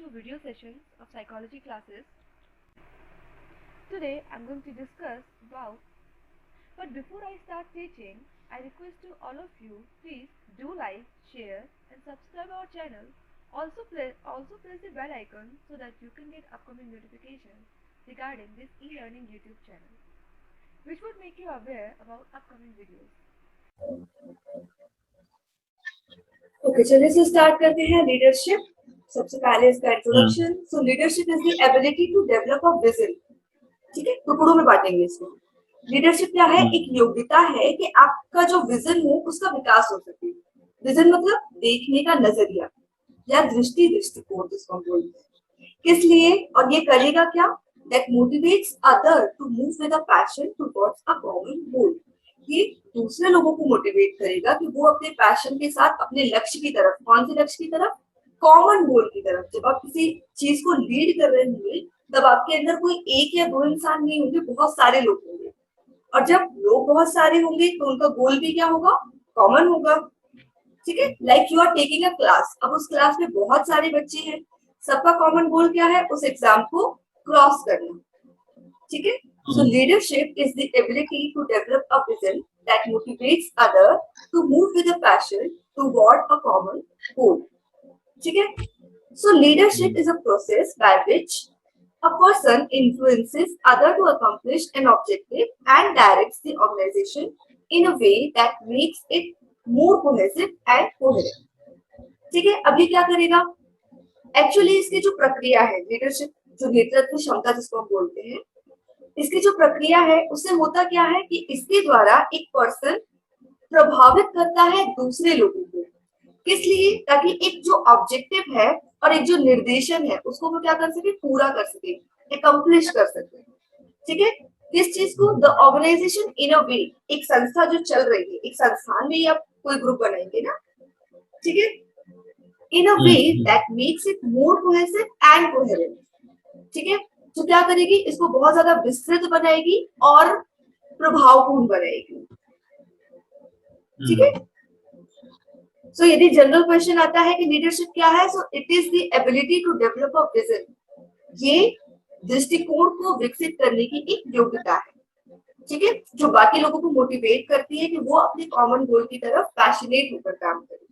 to video sessions of psychology classes. Today I'm going to discuss about, but before I start teaching, I request to all of you, please do like, share and subscribe our channel. Also press the bell icon so that you can get upcoming notifications regarding this e-learning YouTube channel, which would make you aware about upcoming videos. Okay चलिए से start करते हैं leadership. सबसे पहले इसका introduction. So leadership is the ability to develop a vision. ठीक है, टुकड़ों में बांटेंगे इसको। लीडरशिप क्या है? एक योग्यता है कि आपका जो विजन हो उसका विकास हो सके। विजन मतलब देखने का नजरिया या दृष्टिकोण जिसको हम बोलते हैं। किस लिए? और ये करेगा क्या? That motivates other to move with a passion towards a common goal. ये दूसरे लोगों को मोटिवेट करेगा कि वो अपने पैशन के साथ अपने लक्ष्य की तरफ, कौन से लक्ष्य की तरफ? कॉमन गोल की तरफ। जब आप किसी चीज को लीड कर रहे होंगे तब आपके अंदर कोई एक या दो इंसान नहीं होंगे, बहुत सारे लोग होंगे। और जब लोग बहुत सारे होंगे तो उनका गोल भी क्या होगा? कॉमन होगा। ठीक है, like you are taking a class. अब उस क्लास में बहुत सारे बच्चे हैं, सबका कॉमन गोल क्या है? उस एग्जाम को क्रॉस करना। ठीक है, so leadership is the ability to develop a vision that motivates others to move with a passion toward a common goal. ठीक है, so leadership is a process by which a person influences other to accomplish an objective and directs the organization in a way that makes it more cohesive and coherent. ठीक है, अब ये क्या करेगा? Actually इसकी जो प्रक्रिया है, लीडरशिप जो नेतृत्व क्षमता जिसको हम बोलते हैं, इसकी जो प्रक्रिया है उससे होता क्या है कि इसके द्वारा एक पर्सन प्रभावित करता है दूसरे लोगों को। किस लिए? ताकि एक जो ऑब्जेक्टिव है और एक जो निर्देशन है उसको वो क्या कर सके? पूरा कर सके, एकम्प्लिश कर सके। ठीक है, किस चीज को? द ऑर्गेनाइजेशन इन अ वे, एक संस्था जो चल रही है, एक संस्थान में ही आप कोई ग्रुप बनाएंगे ना, ठीक है, in a way that makes it more cohesive and coherent. ठीक है, तो क्या करेगी? इसको बहुत ज्यादा विस्तृत बनाएगी और प्रभावपूर्ण बनाएगी। ठीक है, सो यदि जनरल क्वेश्चन आता है कि लीडरशिप क्या है, so it is the ability to develop a vision. ये दृष्टिकोण को विकसित करने की एक योग्यता है। ठीक है, जो बाकी लोगों को मोटिवेट करती है कि वो अपने कॉमन गोल की तरफ पैशनेट होकर काम करें।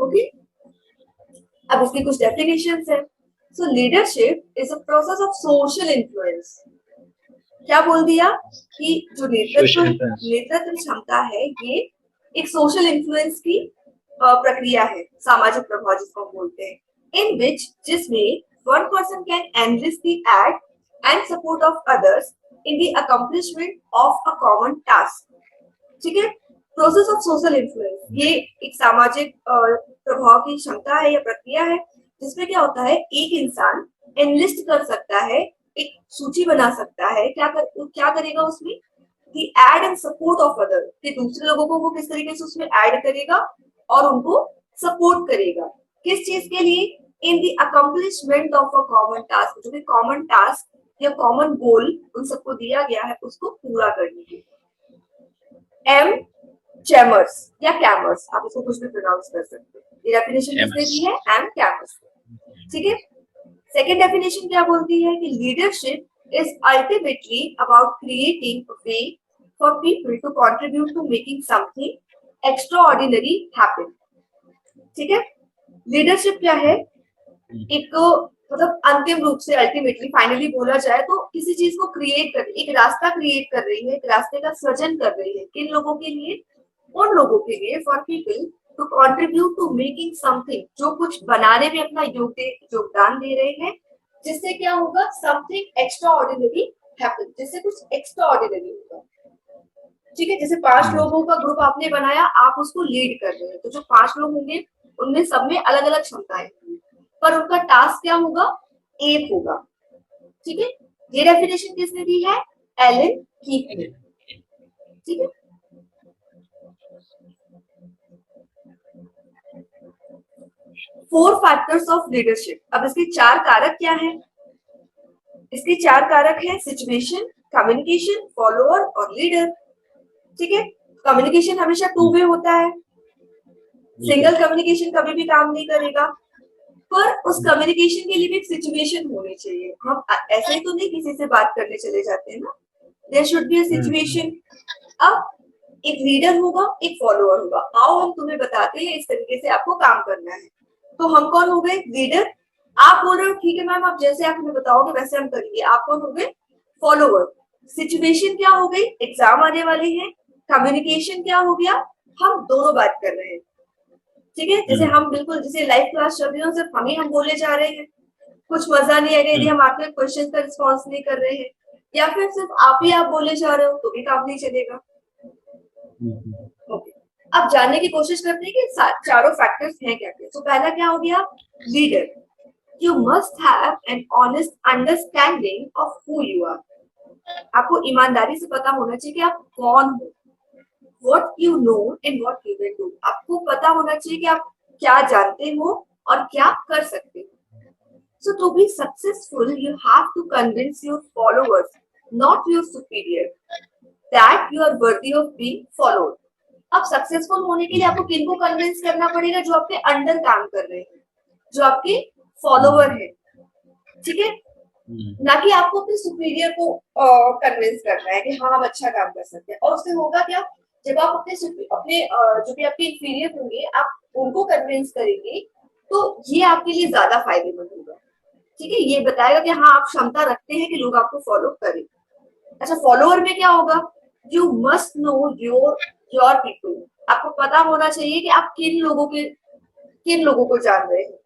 ओके, अब इसकी कुछ डेफिनेशंस है। So leadership is a process of social influence. क्या बोल दिया कि जो नेतृत्व क्षमता है ये एक सोशल इन्फ्लुएंस की प्रक्रिया है, सामाजिक प्रभाव जिसको हम बोलते हैं, इन विच जिसमें one person can enlist the aid and support of others in the accomplishment of a common task. ठीक है, प्रोसेस ऑफ सोशल इन्फ्लुएंस ये एक सामाजिक प्रभाव की क्षमता है या प्रक्रिया है जिसमें क्या होता है? एक इंसान एनलिस्ट कर सकता है, एक सूची बना सकता है। क्या करेगा उसमें? कि add and support of other, कि दूसरे लोगों को वो किस तरीके से उसमें ऐड करेगा और उनको सपोर्ट करेगा। किस चीज के लिए? In the accomplishment of a common task, जो कि कॉमन टास्क या कॉमन गोल उन सबको दिया गया है उसको पूरा करने के लिए। एम चैमर्स या कैमर्स, आप इसको कुछ भी प्रोनाउंस कर सकते हैं। ये डेफिनेशन किसने दी है? M Chemers. ठीक है, सेकेंड डेफिनेशन क्या बोलती है कि leadership is ultimately about creating a way for people to contribute to making something extraordinary happen. ठीक है, लीडरशिप क्या है? एक मतलब अंतिम रूप से अल्टीमेटली फाइनली बोला जाए तो किसी चीज को क्रिएट कर, एक रास्ता क्रिएट कर रही है, एक रास्ते का सृजन कर रही है। किन लोगों के लिए? उन लोगों के लिए, for people to contribute to making something, जो कुछ बनाने में अपना योगदान दे रहे हैं, जिससे क्या होगा? समथिंग एक्स्ट्राऑर्डिनरी हैपन, जिससे कुछ एक्स्ट्राऑर्डिनरी होगा। ठीक है, जैसे 5 लोगों का ग्रुप आपने बनाया, आप उसको लीड कर रहे हैं, तो जो 5 लोग होंगे उनमें सब में अलग अलग क्षमताएं होंगी, पर उनका टास्क क्या होगा? एक होगा। ठीक है, ये डेफिनेशन किसने दी है? एलन कीथ ने। ठीक है, फोर फैक्टर्स ऑफ लीडरशिप। अब इसके 4 कारक क्या हैं? इसके 4 कारक हैं सिचुएशन, कम्युनिकेशन, फॉलोअर और लीडर। ठीक है, कम्युनिकेशन हमेशा 2 वे होता है, सिंगल कम्युनिकेशन कभी भी काम नहीं करेगा। पर उस कम्युनिकेशन के लिए भी एक सिचुएशन होनी चाहिए। हम ऐसे ही तो नहीं किसी से बात करने चले जाते हैं ना, there should be a situation. अब एक लीडर होगा, एक फॉलोअर होगा। आओ हम तुम्हें बताते हैं इस तरीके से आपको काम करना है। तो हम कौन हो गए? लीडर। आप बोल रहे हो ठीक है मैम, आप जैसे आप हमें बताओगे वैसे हम करेंगे। आप कौन हो गए? फॉलोअर। सिचुएशन क्या हो गई? एग्जाम आने वाले हैं। कम्युनिकेशन क्या हो गया? हम दोनों बात कर रहे हैं, ठीक है। जैसे हम बिल्कुल जैसे लाइव क्लास चल रही हो, सिर्फ हम बोले जा रहे हैं। कुछ मजा नहीं आएगा यदि हम आपके क्वेश्चन का रिस्पॉन्स नहीं कर रहे हैं, या फिर सिर्फ आप बोले जा रहे हो तो भी काम नहीं चलेगा। ओके, अब जानने की कोशिश करते हैं कि चारों फैक्टर्स हैं क्या क्या। तो पहला क्या हो गया? Leader. You must have an honest understanding of who you are. आपको ईमानदारी से पता होना चाहिए कि आप कौन हो। What you know and what you can do. आपको पता होना चाहिए कि आप क्या जानते हो और क्या कर सकते हो। So to be successful, you have to convince your followers, not your superior, that you are worthy of being followed. अब सक्सेसफुल होने के लिए आपको किनको कन्विंस करना पड़ेगा? जो आपके अंडर काम कर रहे हैं, जो आपके फॉलोवर है, ठीक है। ना कि आपको अपने सुपीरियर को कन्विंस करना है कि हाँ हम अच्छा काम कर सकते हैं। और उससे होगा क्या? जब आप अपने जो भी आपके इंफीरियर होंगे, आप उनको कन्विंस करेंगे, तो ये आपके लिए ज्यादा फायदेमंद होगा, ठीक है। ये बताएगा कि हाँ आप क्षमता रखते हैं कि लोग आपको फॉलो करें। अच्छा, फॉलोअर में क्या होगा? You must know your people. आपको पता होना चाहिए कि आप किन लोगों को जान रहे हैं,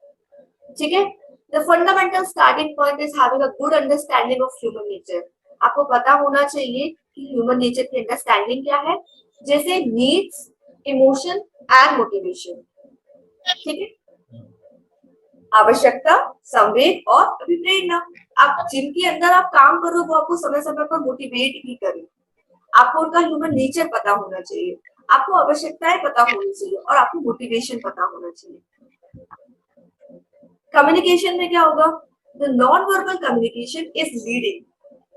ठीक है। The fundamental starting point is having a good understanding of human nature. आपको पता होना चाहिए कि ह्यूमन नेचर की अंडरस्टैंडिंग क्या है, जैसे नीड्स, इमोशन एंड मोटिवेशन, ठीक है। आवश्यकता, संवेग और अभिप्रेरणा। आप जिनके अंदर आप काम करो वो आपको समय समय पर मोटिवेट भी करें। आपको उनका ह्यूमन नेचर पता होना चाहिए, आपको आवश्यकताएं पता होनी चाहिए और आपको मोटिवेशन पता होना चाहिए। कम्युनिकेशन में क्या होगा? The non verbal communication is leading.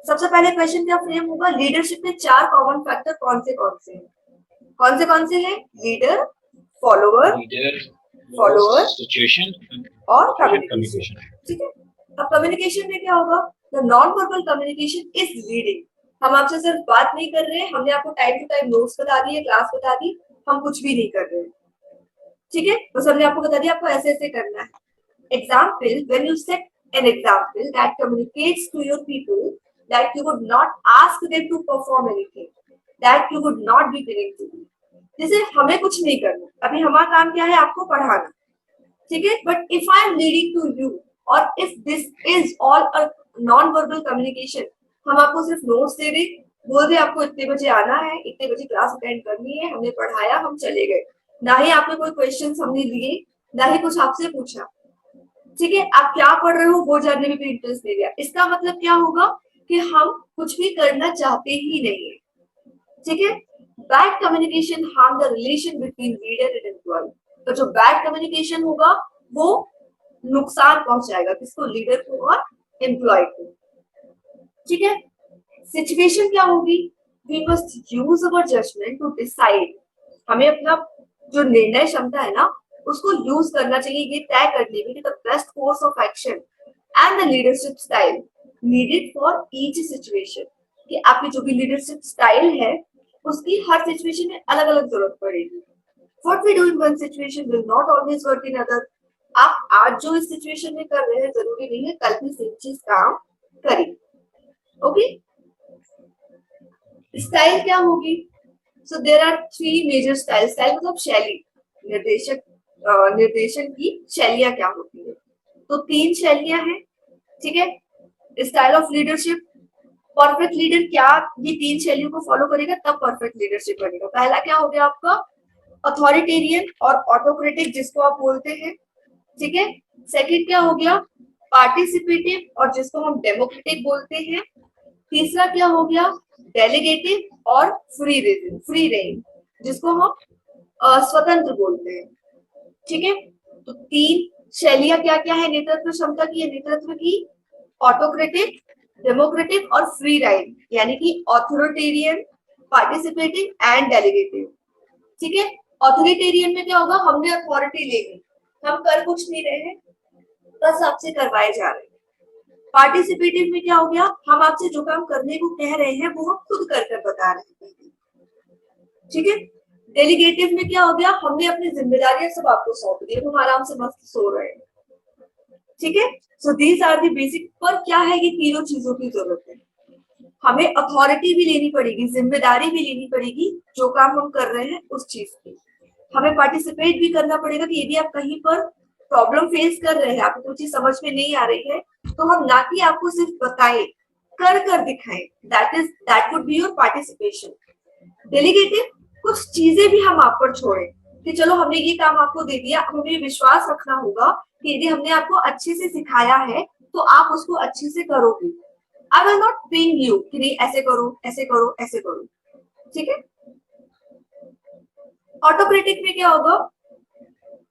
सबसे पहले क्वेश्चन क्या फ्रेम होगा? लीडरशिप में 4 कॉमन फैक्टर कौन से हैं? कौन से हैं? लीडर, फॉलोअर, सिचुएशन और कम्युनिकेशन, ठीक है। अब कम्युनिकेशन में क्या होगा? The non verbal communication is leading. हम आपसे सिर्फ बात नहीं कर रहे हैं, हमने आपको टाइम टू टाइम नोट्स बता दिए, क्लास बता दी, हम कुछ भी नहीं कर रहे हैं, ठीक है। बस हमने आपको बता दिया आपको ऐसे ऐसे करना है। Example, when you set an example that communicates to your people that you would not ask them to perform anything, that you would not be willing to do. जैसे हमें कुछ नहीं करना, अभी हमारा काम क्या है? आपको पढ़ाना, ठीक है। But if I am leading to you or if this is all a non verbal communication, हम आपको सिर्फ नोट्स दे रहे, बोल दे आपको इतने बजे आना है, इतने बजे क्लास अटेंड करनी है, हमने पढ़ाया, हम चले गए, ना ही आपने कोई क्वेश्चंस हमने लिए, ना ही कुछ आपसे पूछा, ठीक है। आप क्या पढ़ रहे हो वो जानने में भी इंटरेस्ट नहीं लिया। इसका मतलब क्या होगा? कि हम कुछ भी करना चाहते ही नहीं है, ठीक है। Bad communication harm the relation between leader and employ. तो जो बैड कम्युनिकेशन होगा वो नुकसान पहुंचाएगा किसको? लीडर को और एम्प्लॉय को, ठीक है। सिचुएशन क्या होगी? We must use our judgment to decide. हमें अपना जो निर्णय क्षमता है ना उसको यूज करना चाहिए, ये तय करने में कि the best course of action and the leadership style needed for each situation. कि आपकी जो भी लीडरशिप स्टाइल है उसकी हर सिचुएशन में अलग अलग जरूरत पड़ेगी। What we do in one situation will not always work in other. आप आज जो इस सिचुएशन में कर रहे हैं जरूरी नहीं है कल भी सेम चीज काम करें, ओके। स्टाइल क्या होगी? So there are 3 major style. Style मतलब शैली, निर्देशन की शैलियां क्या होती है? तो 3 शैलियां हैं, ठीक है। Style of leadership, perfect leader क्या ये 3 शैलियों को फॉलो करेगा तब परफेक्ट लीडरशिप बनेगा। पहला क्या हो गया आपका? अथॉरिटेरियन और ऑटोक्रेटिक जिसको आप बोलते हैं, ठीक है। सेकंड क्या हो गया? पार्टिसिपेटिव और जिसको हम डेमोक्रेटिक बोलते हैं। तीसरा क्या हो गया? डेलीगेटिव और फ्री रेंज जिसको हम स्वतंत्र बोलते हैं, ठीक है। तो 3 शैलियां क्या क्या है नेतृत्व क्षमता की? नेतृत्व की ऑटोक्रेटिक, डेमोक्रेटिक और फ्री राइट, यानी कि ऑथोरिटेरियन, पार्टिसिपेटिव एंड डेलीगेटिव, ठीक है। ऑथोरिटेरियन में क्या होगा? हमने अथॉरिटी ले ली, हम कर कुछ नहीं रहे हैं, बस आपसे करवाए जा रहे हैं। पार्टिसिपेटिव में क्या हो गया, हम आपसे जो काम करने को कह रहे हैं वो हम खुद कर कर बता रहे हैं, ठीक है। डेलीगेटिव में क्या हो गया, हमने अपनी जिम्मेदारियां सब आपको सौंप दी, हम आराम से मस्त सो रहे हैं, ठीक है। So these are the basic. पर क्या है, ये तीनों चीजों की जरूरत है। हमें अथॉरिटी भी लेनी पड़ेगी, जिम्मेदारी भी लेनी पड़ेगी जो काम हम कर रहे हैं उस चीज की। हमें पार्टिसिपेट भी करना पड़ेगा कि यदि आप कहीं पर प्रॉब्लम फेस कर रहे हैं, आपको कोई चीज समझ में नहीं आ रही है, तो हम ना कि आपको सिर्फ बताएं, कर कर दिखाएं। That would be your participation. Delegative, कुछ चीजें भी हम आप पर छोड़ें कि चलो हमने ये काम आपको दे दिया, हमें विश्वास रखना होगा कि यदि हमने आपको अच्छे से सिखाया है तो आप उसको अच्छे से करोगे। I will not ping you कि नहीं ऐसे करो ऐसे करो ऐसे करो, ठीक है। ऑटोक्रेटिक में क्या होगा,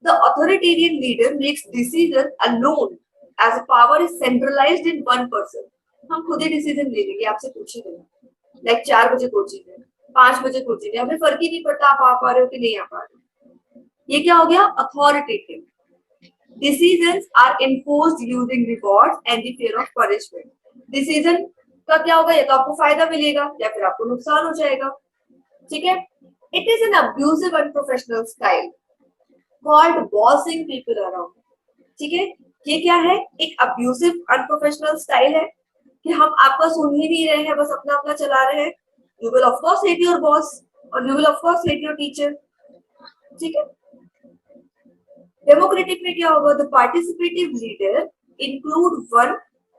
the authoritarian leader makes decision alone as a power is centralised in one person. हम खुद ही डिसीजन ले लेंगे, आपसे पूछे बिना। लाइक 4 बजे कोचिंग है, 5 बजे कोचिंग है, हमें फर्क ही नहीं पड़ता आप आ पा रहे हो कि नहीं आ पा रहे हो। ये क्या हो गया, authoritative. Decisions are enforced using rewards and the fear of punishment. Decision का क्या होगा, या तो आपको फायदा मिलेगा या फिर आपको नुकसान हो जाएगा, ठीक है। It is an abusive unprofessional style called bossing people around. ठीक है, ये क्या है, एक abusive unprofessional style है कि हम आपका सुन ही नहीं रहे हैं, बस अपना अपना चला रहे हैं। You will of course hate your boss और you will of course hate your teacher, ठीक है। डेमोक्रेटिक में क्या होगा, the participative leader include one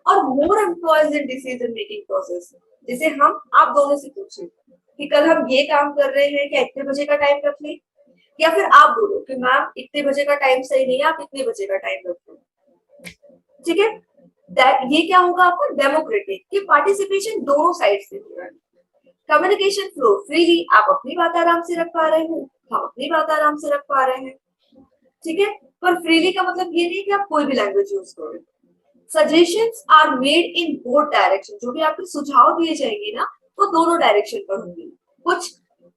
or more employees in decision making process. जैसे हम आप दोनों से पूछे कि कल हम ये काम कर रहे हैं, क्या इतने बजे का टाइम रख लें, या फिर आप बोलो कि मैम इतने बजे का टाइम सही नहीं है, आप इतने बजे का टाइम रख लो, ठीक है। दैट ये क्या होगा आपका डेमोक्रेटिक कि पार्टिसिपेशन दोनों साइड से हो रहा है। कम्युनिकेशन फ्लो फ्रीली, आप अपनी बात आराम से रख पा रहे हैं, हम अपनी बात आराम से रख पा रहे हैं, ठीक है। पर फ्रीली का मतलब ये नहीं कि आप कोई भी लैंग्वेज यूज करो। Suggestions are made in both direction, जो भी आपके सुझाव दिए जाएंगे ना वो दोनों डायरेक्शन पर होंगे। कुछ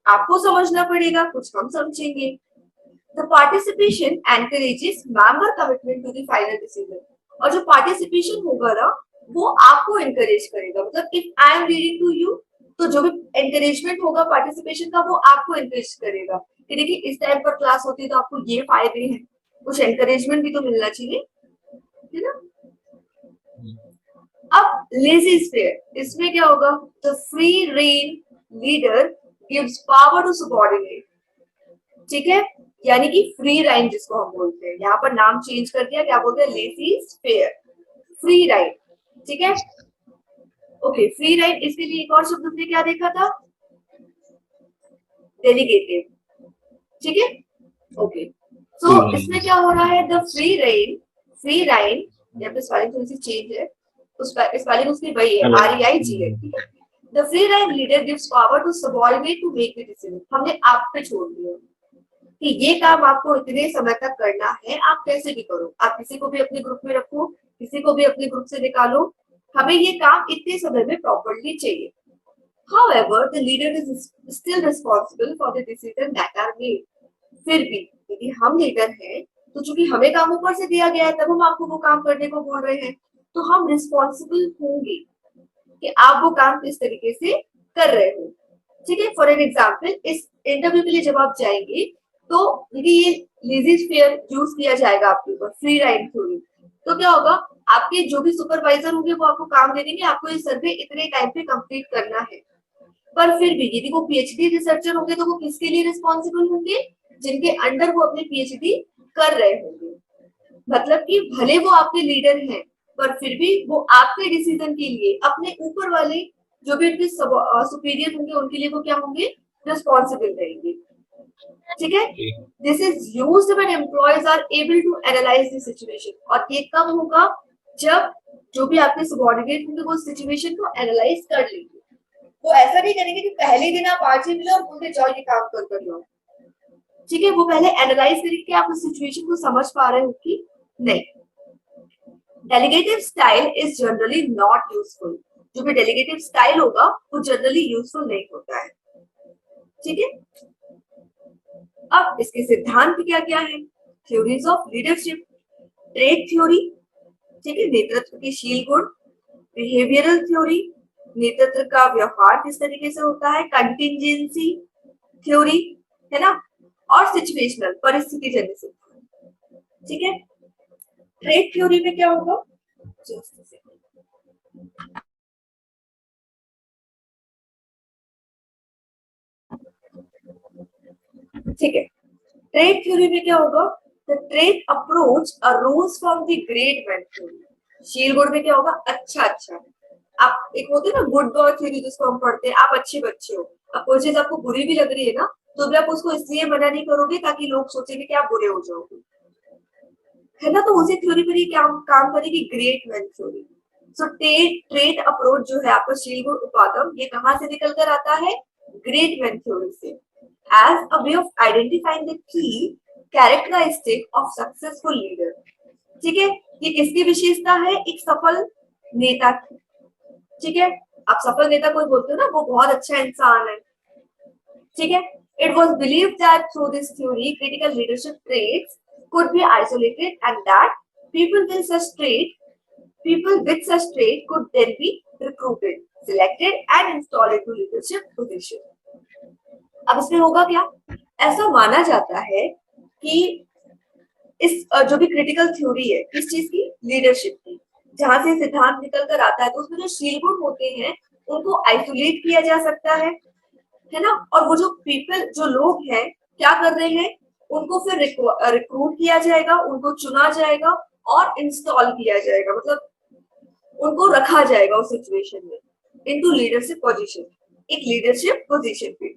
आपको समझना पड़ेगा, कुछ हम समझेंगे। The participation encourages member commitment to the final decision. और जो पार्टिसिपेशन होगा ना वो आपको एनकरेज करेगा, मतलब if I am reading to you, तो जो भी एनकरेजमेंट होगा पार्टिसिपेशन का वो आपको एनकरेज करेगा कि देखिए इस टाइम पर क्लास होती है तो आपको ये फायदे हैं, कुछ एनकरेजमेंट भी तो मिलना चाहिए, है ना। अब लेजी स्फीयर, इसमें क्या होगा, the free rein leader gives power to subordinate, ठीक है। यानी कि फ्री राइन जिसको हम बोलते हैं, यहाँ पर नाम चेंज कर दिया, क्या बोलते हैं, लेजी स्फीयर, फ्री राइन, ठीक है। ओके, फ्री राइन, इसके लिए एक और शब्द हमने क्या देखा था, डेलीगेटिव, ठीक है। ओके, तो इसमें क्या हो रहा है, द फ्री राइन, यहाँ पे स्पेलिंग थोड़ी सी चेंज है, उस स्पेलिंग उसकी वही है, REIG है, ठीक है। The free rein leader gives power to subordinate to make the decision. हमने आप पे छोड़ दिया कि ये काम आपको इतने समय तक करना है, आप कैसे भी करो, आप किसी को भी अपने ग्रुप में रखो, किसी को भी अपने ग्रुप से निकालो, हमें ये काम इतने समय में प्रॉपर्ली चाहिए। However, the leader is still responsible for the decision that are made. फिर भी यदि हम लीडर हैं तो चूंकि हमें काम ऊपर से दिया गया है तब हम आपको वो काम करने को बोल रहे हैं, तो हम रिस्पॉन्सिबल होंगे कि आप वो काम किस तरीके से कर रहे हो, ठीक है। फॉर एन एग्जाम्पल, इस इंटरव्यू के लिए जब आप जाएंगे तो यदि ये लेजी स्फीयर यूज किया जाएगा आपके ऊपर, फ्री राइड थ्योरी, तो क्या होगा, आपके जो भी सुपरवाइजर होंगे वो आपको काम दे देंगे, आपको ये सर्वे इतने टाइम पे कंप्लीट करना है। पर फिर भी यदि वो पीएचडी रिसर्चर होंगे तो वो किसके लिए रिस्पॉन्सिबल होंगे, जिनके अंडर वो अपनी पीएचडी कर रहे होंगे। मतलब कि भले वो आपके लीडर हैं पर फिर भी वो आपके डिसीजन के लिए अपने ऊपर वाले जो भी उनके सुपीरियर होंगे उनके लिए वो क्या होंगे, रिस्पॉन्सिबल रहेंगे, ठीक है। This is used when employees are able to analyse the situation. और ये कब होगा, जब जो भी आपके सबऑर्डिनेट होंगे वो सिचुएशन को एनालाइज कर लेंगे। वो ऐसा नहीं करेंगे कि पहले दिन आप आज ही मिले और बोलते जाओ ये काम कर लो, ठीक है। वो पहले एनालाइज करेंगे कि आप उस सिचुएशन को समझ पा रहे हो कि नहीं। Delegative style is generally not useful. जो भी डेलीगेटिव स्टाइल होगा वो जनरली यूजफुल नहीं होता है, ठीक है। अब इसके सिद्धांत क्या क्या है, theories of leadership, trait theory, ठीक है, नेतृत्व की शील गुण, बिहेवियरल थ्योरी, नेतृत्व का व्यवहार किस तरीके से होता है, कंटिजेंसी थ्योरी, है ना, और सिचुएशनल, परिस्थिति जन्य सिद्धांत। ठीक है, ट्रेट थ्योरी में क्या होगा, ठीक है, ट्रेट थ्योरी में क्या होगा, the trait approach arrows from the great man theory. शील गुण में क्या होगा, अच्छा अच्छा, आप एक होते हैं ना गुड बॉय थ्योरी जिसको हम पढ़ते हैं, आप अच्छे बच्चे हो, अब कोई चीज आपको बुरी भी लग रही है ना, तो भी आप उसको इसलिए मना नहीं करोगे ताकि लोग सोचेंगे कि आप बुरे हो जाओगे, है ना, तो उसी थ्योरी पर ही क्या काम करेगी, ग्रेट मैन थ्योरी। सो ट्रेट अप्रोच जो है आपका शील गुण उपागम, ये कहां से निकल कर आता है, ग्रेट मैन थ्योरी से, as a way of identifying the key characteristic of successful leader। ठीक है, ये किसकी विशेषता है, एक सफल नेता की। ठीक है, आप सफल नेता कोई बोलते हो ना, वो बहुत अच्छा इंसान है। ठीक है, it was believed that through this theory critical leadership traits could be isolated and that people with such trait could then be recruited, selected and installed into leadership position। अब इसमें होगा क्या, ऐसा माना जाता है कि इस जो भी क्रिटिकल थ्योरी है किस चीज की, लीडरशिप की, जहां से सिद्धांत निकल कर आता है, तो उसमें जो शील गुण होते हैं उनको आइसोलेट किया जा सकता है ना, और वो जो पीपल, जो लोग हैं क्या कर रहे हैं, उनको फिर रिक्रूट किया जाएगा, उनको चुना जाएगा और इंस्टॉल किया जाएगा, मतलब उनको रखा जाएगा उस सिचुएशन में, इनटू लीडरशिप पोजीशन, एक लीडरशिप पोजीशन पे।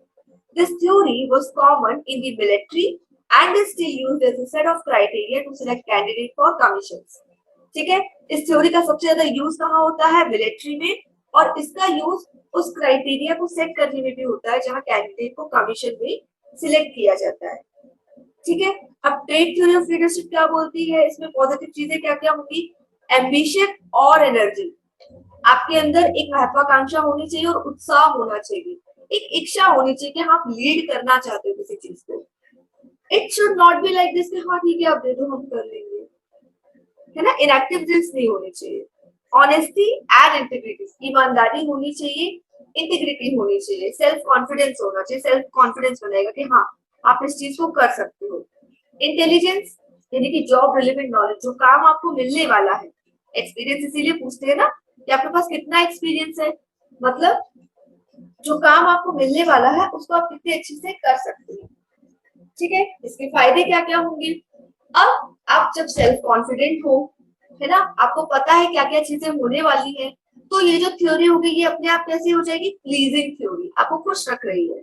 This theory was common in the military and is still used as a set of criteria to select candidate for commissions। ठीक है, इस थ्योरी का सबसे ज्यादा यूज कहाँ होता है, मिलिट्री में, और इसका यूज उस क्राइटेरिया को सेट करने में भी होता है जहां कैंडिडेट को कमीशन में सिलेक्ट किया जाता है। ठीक है, अब ट्रेट थ्योरी ऑफ लीडरशिप क्या बोलती है, इसमें पॉजिटिव चीजें क्या क्या होंगी, एम्बिशन और एनर्जी, आपके अंदर एक महत्वाकांक्षा होनी चाहिए और उत्साह होना चाहिए, एक इच्छा होनी चाहिए कि आप लीड करना चाहते हो किसी चीज को। It should not be like this कि हाँ ठीक है आप दे दो हम कर लेंगे, है ना, इनएक्टिवनेस नहीं होनी चाहिए। ऑनेस्टी एंड इंटीग्रिटी, ईमानदारी होनी चाहिए, इंटीग्रिटी होनी चाहिए, सेल्फ कॉन्फिडेंस होना चाहिए, सेल्फ कॉन्फिडेंस बनाएगा कि हाँ आप इस चीज को कर सकते हो। इंटेलिजेंस यानी कि जॉब रिलेवेंट नॉलेज, जो काम आपको मिलने वाला है, एक्सपीरियंस इसीलिए पूछते हैं ना कि आपके पास कितना एक्सपीरियंस है, मतलब जो काम आपको मिलने वाला है उसको आप कितने अच्छे से कर सकते हैं। ठीक है, इसके फायदे क्या क्या होंगे, अब आप जब सेल्फ कॉन्फिडेंट हो, है ना, आपको पता है क्या क्या चीजें होने वाली है, तो ये जो थ्योरी होगी ये अपने आप कैसी हो जाएगी, प्लीजिंग थ्योरी, आपको खुश रख रही है।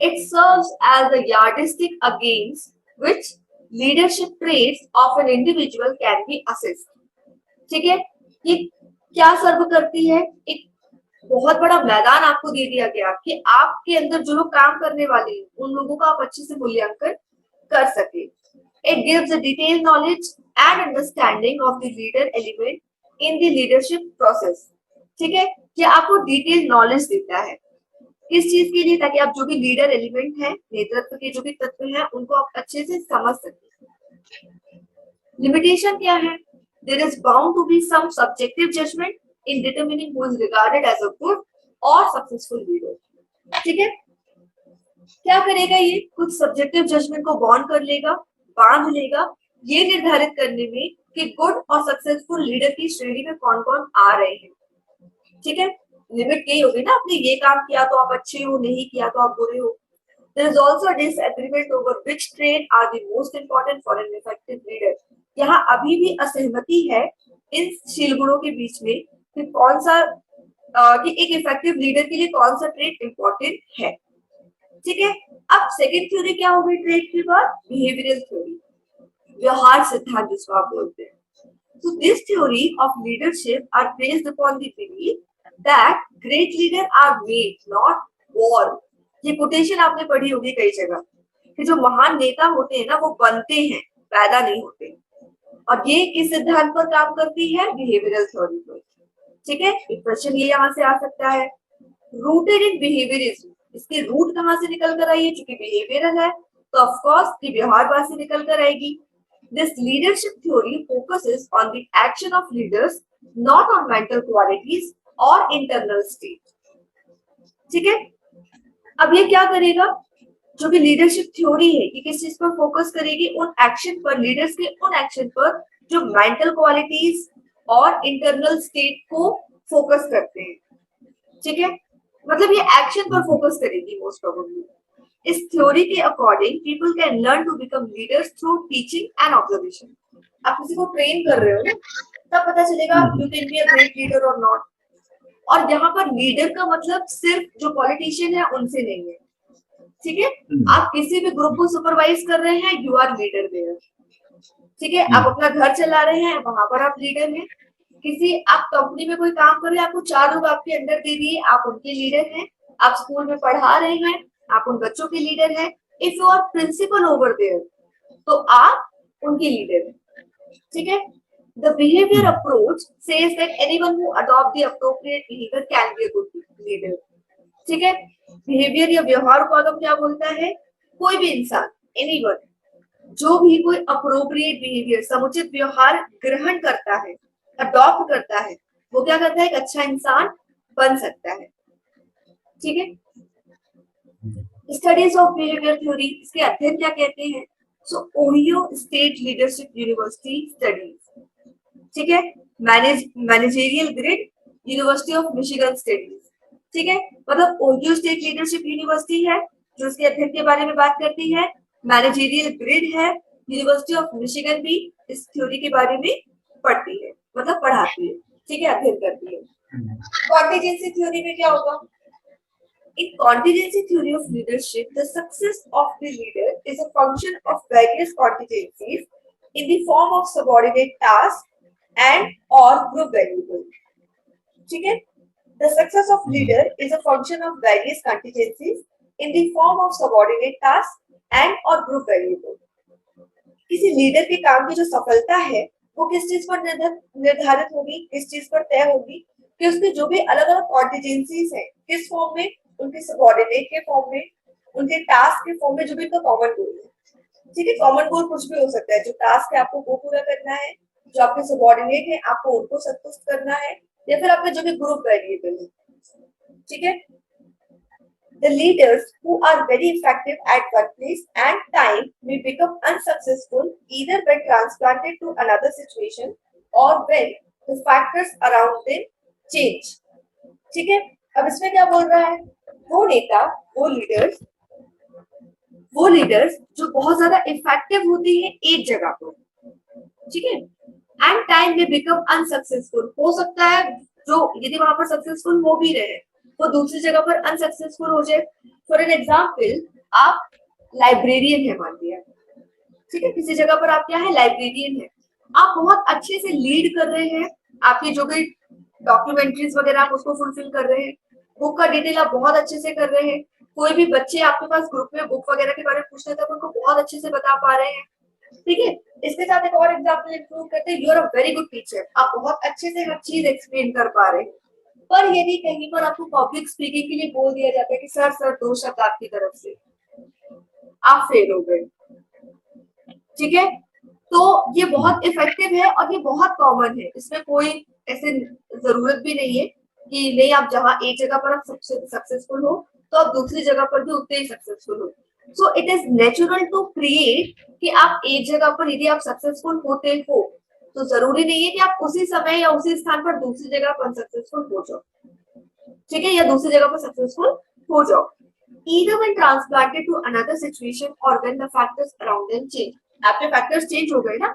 It serves as a yardstick against which leadership traits of an individual can be assessed. ठीक है, ये क्या सर्व करती है, एक बहुत बड़ा मैदान आपको दे दिया गया कि आपके अंदर जो लोग काम करने वाले हैं उन लोगों का आप अच्छे से मूल्यांकन कर सके। It gives a detailed knowledge and understanding of the leader element in the leadership process। ठीक है, ये आपको डिटेल नॉलेज देता है किस चीज के लिए, ताकि आप जो भी लीडर एलिमेंट है, नेतृत्व के जो भी तत्व हैं उनको आप अच्छे से समझ सके। लिमिटेशन क्या है, there is bound to be some subjective judgment in determining who is regarded as a good or successful leader। ठीक है, क्या करेगा ये, कुछ सब्जेक्टिव जजमेंट को बॉन्ड कर लेगा, बांध लेगा, ये निर्धारित करने में कि गुड और सक्सेसफुल लीडर की श्रेणी में कौन कौन आ रहे हैं। ठीक है, लिमिट यही होगी ना, आपने ये काम किया तो आप अच्छे हो, नहीं किया तो आप बुरे हो। There is also a disagreement over which trait are the most important for an effective leader। यहाँ अभी भी असहमति है इन शील गुणों के बीच में कि कौन सा कि एक इफेक्टिव लीडर के लिए कौन सा ट्रेट इंपॉर्टेंट है। ठीक है, अब सेकंड थ्योरी क्या होगी ट्रेट के बाद, बिहेवियरल थ्योरी, व्यवहार सिद्धांत जिसको आप बोलते हैं। So this theory of leadership are based upon the belief that great leaders are made, not born। ये कोटेशन आपने पढ़ी होगी कई जगह कि जो महान नेता होते हैं ना वो बनते हैं, पैदा नहीं होते। और ये किस सिद्धांत पर काम करती है, बिहेवियरल थ्योरी पर। ठीक है, एक क्वेश्चन ये यहाँ से आ सकता है, रूटेड इन बिहेवियरिज्म, इसकी रूट कहाँ से निकल कर आई है, क्योंकि बिहेवियरल है तो ऑफ कोर्स की व्यवहारवाद से निकल कर आएगी। This leadership theory focuses on the action of leaders, not on mental qualities or internal state. ठीक है, अब ये क्या करेगा, जो भी लीडरशिप थ्योरी है ये किस चीज पर फोकस करेगी, उन एक्शन पर, लीडर्स के उन एक्शन पर जो मेंटल क्वालिटीज और इंटरनल स्टेट को फोकस करते हैं। ठीक है, मतलब ये एक्शन पर फोकस करेगी मोस्ट प्रोबेबली। इस थ्योरी के according people can learn to become leaders through teaching and observation. आप किसी को ट्रेन कर रहे हो ना, तब पता चलेगा you can be a great leader और नॉट। और यहाँ पर लीडर का मतलब सिर्फ जो पॉलिटिशियन है उनसे नहीं है। ठीक है, आप किसी भी ग्रुप को सुपरवाइज कर रहे हैं, यू आर लीडर देयर। ठीक है, आप अपना घर चला रहे हैं, वहां पर आप लीडर हैं। किसी आप कंपनी में कोई काम कर रहे हैं, आपको 4 लोग आपके अंडर दे दिए, आप उनके लीडर हैं। आप स्कूल में पढ़ा रहे हैं, आप उन बच्चों के लीडर हैं। If you are principal over there, तो आप उनके लीडर हैं। ठीक है, the behavior approach says that anyone who adopt the appropriate behavior can be a good leader. ठीक है, बिहेवियर या व्यवहार को आगम क्या बोलता है, कोई भी इंसान, एनीवन, जो भी कोई अप्रोप्रिएट बिहेवियर, समुचित व्यवहार ग्रहण करता है, अडॉप्ट करता है, वो क्या करता है, एक अच्छा इंसान बन सकता है। ठीक है, स्टडीज ऑफ बिहेवियर थ्योरी, इसके अध्ययन क्या कहते हैं, so Ohio state leadership university studies. ठीक है, managerial grid, university of Michigan studies. ठीक है, मतलब ओहियो स्टेट लीडरशिप यूनिवर्सिटी है जो इसके अध्ययन के बारे में बात करती है। मैनेजरियल ग्रिड है, यूनिवर्सिटी ऑफ मिशिगन भी इस थ्योरी के बारे में पढ़ती है, मतलब पढ़ाती है। ठीक है, अध्ययन करती है। कॉन्टिजेंसी थ्योरी में क्या होगा, in contingency theory of leadership, the success of the leader is a function of various contingencies in the form of subordinate tasks and or group variable. ठीक है, the success of leader is a function of various contingencies in the form of subordinate tasks and or group variable. किसी leader के काम की जो सफलता है वो किस चीज पर निर्धारित होगी, किस चीज पर तय होगी, कि उसके जो भी अलग अलग कॉन्टिजेंसीज हैं, किस फॉर्म में, उनके सबऑर्डिनेट के फॉर्म में, उनके टास्क के फॉर्म में, जो भी उनका कॉमन गोल है। ठीक है, कॉमन गोल कुछ भी हो सकता है, जो टास्क है आपको वो पूरा करना है, जो आपके सबऑर्डिनेट है आपको उनको संतुष्ट करना है, या फिर आपका जो भी ग्रुप वेरिएबल है। ठीक है, the leaders who are very effective at workplace and time may become unsuccessful either when transplanted to another situation or when the factors around them change. ठीक है, अब इसमें क्या बोल रहा है, वो नेता, वो लीडर्स जो बहुत ज्यादा इफेक्टिव होती है एक जगह पर, ठीक है, एंड टाइम में बिकम अनसक्सेसफुल, हो सकता है जो यदि वहां पर सक्सेसफुल हो भी रहे वो दूसरी जगह पर अनसक्सेसफुल हो जाए। फॉर एन एग्जाम्पल, आप लाइब्रेरियन है मान लिया, ठीक है, किसी जगह पर आप क्या है, लाइब्रेरियन है, आप बहुत अच्छे से लीड कर रहे हैं, आपकी जो भी डॉक्यूमेंट्रीज वगैरह आप उसको फुलफिल कर रहे हैं, बुक का डिटेल आप बहुत अच्छे से कर रहे हैं, कोई भी बच्चे आपके पास ग्रुप में बुक वगैरह के बारे में पूछते हैं तो उनको बहुत अच्छे से बता पा रहे हैं। ठीक है, इसके साथ एक और एग्जांपल इंक्लूड करते हैं, you are a very good teacher, आप बहुत अच्छे से हर चीज एक्सप्लेन कर पा रहे हैं, पर यदि कहीं पर आपको पब्लिक स्पीकिंग के लिए बोल दिया जाता है कि सर 2 शब्द आपकी तरफ से, आप फेल हो गए। ठीक है, तो ये बहुत इफेक्टिव है और ये बहुत कॉमन है, इसमें कोई ऐसे जरूरत भी नहीं है कि नहीं आप जहां एक जगह पर आप सक्सेसफुल हो तो आप दूसरी जगह पर भी उतने ही सक्सेसफुल हो। So it is natural to create कि आप एक जगह पर यदि आप सक्सेसफुल होते हो तो जरूरी नहीं है कि आप उसी समय या उसी स्थान पर दूसरी जगह पर अनसक्सेसफुल हो जाओ। ठीक है, या दूसरी जगह पर सक्सेसफुल हो जाओ, either when transplanted to another situation or when the factors around them change। आपके फैक्टर्स चेंज हो गए ना,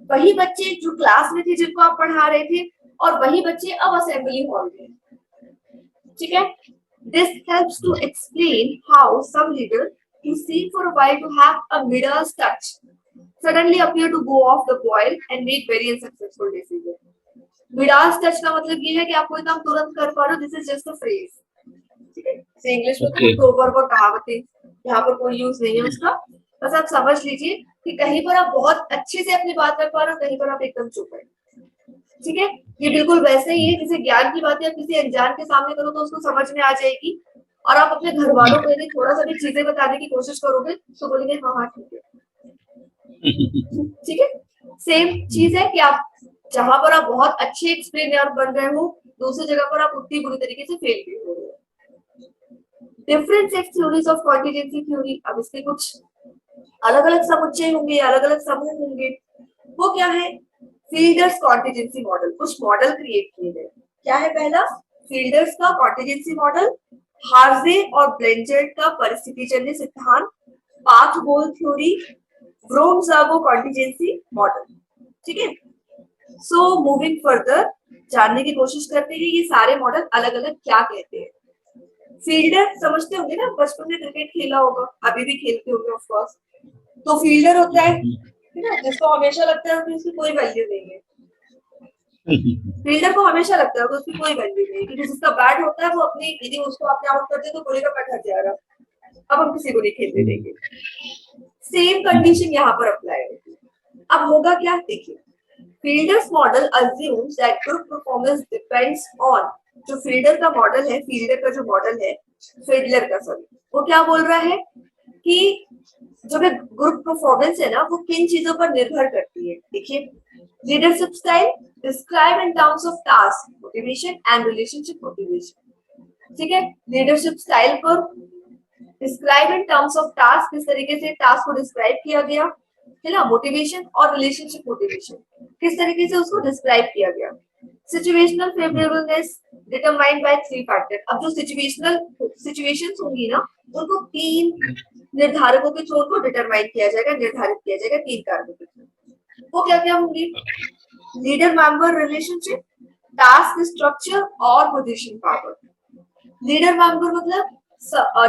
वही बच्चे जो क्लास में थे जिनको आप पढ़ा रहे थे और वही बच्चे अब असेंबली हॉल में। ठीक है, this helps to explain how some leaders who seem for a while to have a Midas touch suddenly appear to go off the boil and make very unsuccessful decisions। Midas touch का मतलब ये है कि आप कोई काम तुरंत कर पा रहे हो, this is just a phrase। ठीक है, इंग्लिश में तो प्रोवर्ब और कहावतें यहाँ पर कोई यूज नहीं है उसका, बस आप समझ लीजिए कि कहीं पर आप बहुत अच्छे से अपनी बात कर पा रहे हो, कहीं पर आप एकदम चुप है। ठीक है, ये बिल्कुल वैसे ही है जैसे ज्ञान की बातें आप किसी अनजान के सामने करो तो उसको समझ में आ जाएगी, और आप अपने घर वालों को यदि थोड़ा सा भी चीजें बताने की कोशिश करोगे तो बोलेंगे हाँ हाँ ठीक है। ठीक है, सेम चीज है कि आप जहां पर आप बहुत अच्छे एक्सप्लेनर बन रहे हो, दूसरी जगह पर आप उतनी बुरी तरीके से फेल भी हो रहे हो। Different set theories of contingency theory, अब इसके कुछ अलग अलग समुच्चय होंगे, अलग अलग समूह होंगे। वो क्या है? फील्डर्स कॉन्टिजेंसी मॉडल, कुछ मॉडल क्रिएट किए गए। क्या है पहला? फील्डर्स का कॉन्टिजेंसी मॉडल, हार्जे और ब्लेंजर्ड का परिस्थितिजन्य सिद्धांत, path goal theory, Vroom Jago contingency model. ठीक है, सो मूविंग फर्दर जानने की कोशिश करते हैं ये सारे मॉडल अलग अलग क्या कहते हैं। फील्डर समझते होंगे ना, बचपन में क्रिकेट खेला होगा, अभी भी खेलते होंगे ऑफ कोर्स। तो फील्डर होता है ना, जिसको हमेशा लगता है कि उसकी कोई वैल्यू नहीं है। फील्डर को हमेशा लगता है कि उसकी कोई वैल्यू नहीं है, क्योंकि जिसका बैट होता है वो अपनी, यदि उसको आपने आउट कर दिया तो बोलेगा बैट हट जा रहा, अब हम किसी को नहीं खेलने देंगे। सेम कंडीशन यहाँ पर अप्लाई होगी। अब होगा क्या, देखिए, fielders model assumes that group performance depends on, जो फील्डर का मॉडल है, फील्डर का जो मॉडल है, फील्डर का सॉरी, वो क्या बोल रहा है कि जो भी ग्रुप परफॉर्मेंस है ना, वो किन चीजों पर निर्भर करती है। देखिए, leadership style describe in terms of task motivation and relationship motivation. ठीक है, लीडरशिप स्टाइल पर describe in terms of task, किस तरीके से टास्क को डिस्क्राइब किया गया है ना, मोटिवेशन और रिलेशनशिप मोटिवेशन किस तरीके से उसको डिस्क्राइब किया गया। सिचुएशनल फेवरेबलनेस डिटरमाइंड बाय 3 फैक्टर, अब जो सिचुएशनल सिचुएशंस होंगी ना, उनको 3 निर्धारकों के थ्रू को डिटरमाइन किया जाएगा, निर्धारित किया जाएगा 3 कारकों के थ्रू। वो क्या क्या होंगी? Leader member relationship, task structure और पोजीशन पावर। लीडर मेंबर मतलब